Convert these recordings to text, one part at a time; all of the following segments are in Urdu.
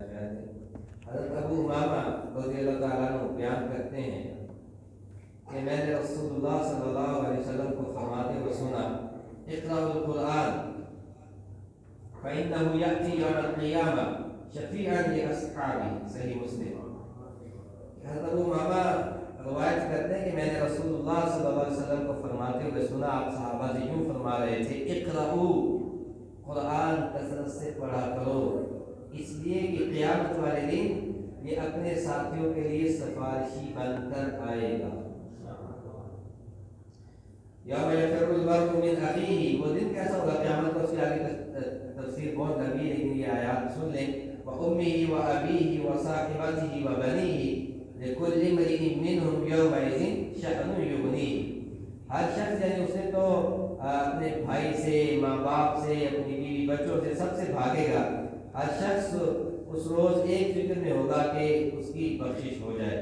حضرت ابو امامہ رضی اللہ تعالیٰ عنہ بیان کرتے ہیں کہ میں نے رسول اللہ صلی اللہ علیہ وسلم کو فرماتے ہوئے سنا اقرأوا القرآن فإنه يأتي يوم القيامة شفيعا لأصحابه صحیح مسلم۔ حضرت ابو امامہ روایت کرتے ہیں کہ میں نے رسول اللہ صلی اللہ علیہ وسلم کو فرماتے ہوئے سنا، آپ صحابہ سے یوں فرما رہے تھے اقرأوا، قرآن کثرت سے پڑھا کرو، اس لیے کہ قیامت والے دن یہ اپنے ساتھیوں کے لیے سفارشی بن کر آئے گا۔ یوم یفر المرء من اخیہ، وہ دن کیسا ہوگا قیامت کا، اس کی آگے تفسیر بہت لمبی ہے لیکن یہ آیات سن لیں۔ وَأُمِّهِ وَأَبِيهِ وَصَاحِبَتِهِ وَبَنِيهِ لِكُلِّ امْرِئٍ مِّنْهُمْ يَوْمَئِذٍ شَأْنٌ يُغْنِيهِ، ہر شخص یعنی اس نے تو اپنے بھائی سے، ماں باپ سے، اپنی بیوی بچوں سے، سب سے بھاگے گا۔ ہر شخص اس روز ایک فکر میں ہوگا کہ اس کی بخشش ہو جائے۔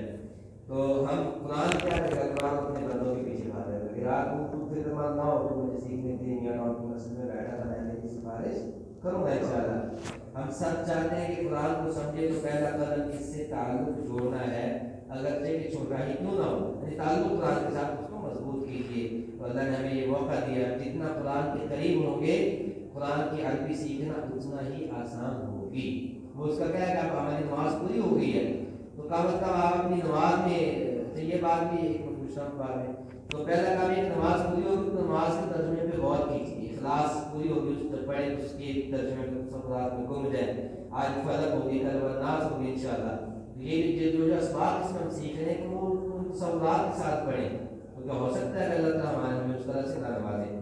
تو ہم قرآن کیا کرے گا، قرآن اپنے بندوں کے پیچھے بھاگ رہے گا کہ رات کو خود فکر مند نہ ہو تو مجھے سیکھنے کے لیے میاں اور کی مسجد میں بیٹھا تھا، میں نے سفارش کروں گا انشاءاللہ۔ ہم سب چاہتے ہیں کہ قرآن کو سمجھے تو پہلا قدم اس سے تعلق جوڑنا ہے، اگرچہ کہ چھوٹا ہی کیوں نہ ہو، یعنی تعلق قرآن کے ساتھ اس کو مضبوط کیجیے۔ تو اللہ نے ہمیں یہ موقع دیا، جتنا قرآن کے قریب ہوں گے قرآن کی عربی سیکھنا اتنا ہی آسان ہوگی۔ وہ اس کا کیا ہے کہ اب ہماری نماز پوری ہو گئی ہے تو کم از کم آپ اپنی نماز میں، تو یہ بات بھی ایک مشرف بات ہے، تو پہلا کام یہ نماز پوری ہوگی تو نماز کے ترجمے پہ غور کیجیے، اخلاص پوری ہوگی اس پر پڑھے، اس کے ترجمے پہ سفرات میں گم جائے، آج فلق ہوگی کل والناس ہوگی انشاءاللہ۔ تو یہ جو اسباب اس میں ہم سیکھ رہے ہیں کہ وہ ان سوالات کے ساتھ پڑھیں، تو کیا ہو سکتا ہے کہ اللہ تعالیٰ ہمارے ہمیں اس طرح سے نہ نوازے۔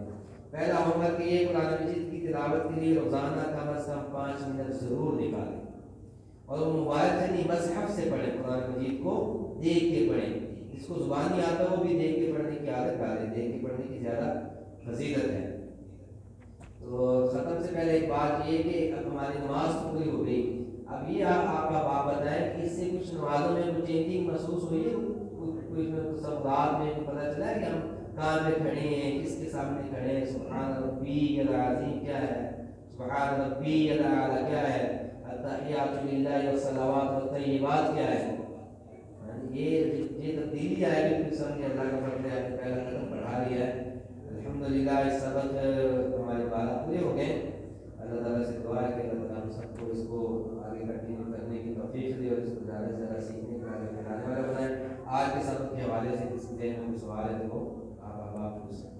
پہلا ہوم ورک یہ قرآن مجید کی تلاوت کے لیے روزانہ کم از کم 5 منٹ ضرور نکالیں، اور وہ موبائل سے نہیں مصحف سے پڑھیں، قرآن مجید کو دیکھ کے پڑھیں، جس کو زبان نہیں آتا وہ بھی دیکھ کے پڑھنے کی عادت ڈالیں، دیکھ کے پڑھنے کی زیادہ فضیلت ہے۔ تو ختم سے پہلے ایک بات یہ کہ اب ہماری نماز پوری ہو گئی، اب یہ آپ بتائیں کہ اس سے کچھ نمازوں میں کچھ چینجنگ محسوس ہوئی ہے، کچھ میں سب رات میں پتہ چلا ہے کہ ہم کہاں پہ کھڑے ہیں، کس کے سامنے کھڑے ہیں، سبحان ربی العظیم کیا ہے، سبحان ربی الاعلی کیا ہے، التحیات للہ والصلوات والطیبات کیا ہے۔ یہ تبدیلی آئے گی پھر سمجھے اللہ کا فضل ہے، پہلا قدم بڑھا لیا ہے الحمدللہ۔ اس سبق ہمارے 12 پورے ہو گئے، اللہ تعالیٰ سے دعا ہے کہ اللہ تعالیٰ ہم سب کو اس کو آگے کنٹینیو کرنے کی توفیق دے اور اس کو زیادہ سے زیادہ سیکھنے کا آگے پھیلانے والا بنائے۔ آج کے سبق کے حوالے سے کسی ذہن میں کوئی سوال ہے تو آپ پوچھ سکتے ہیں۔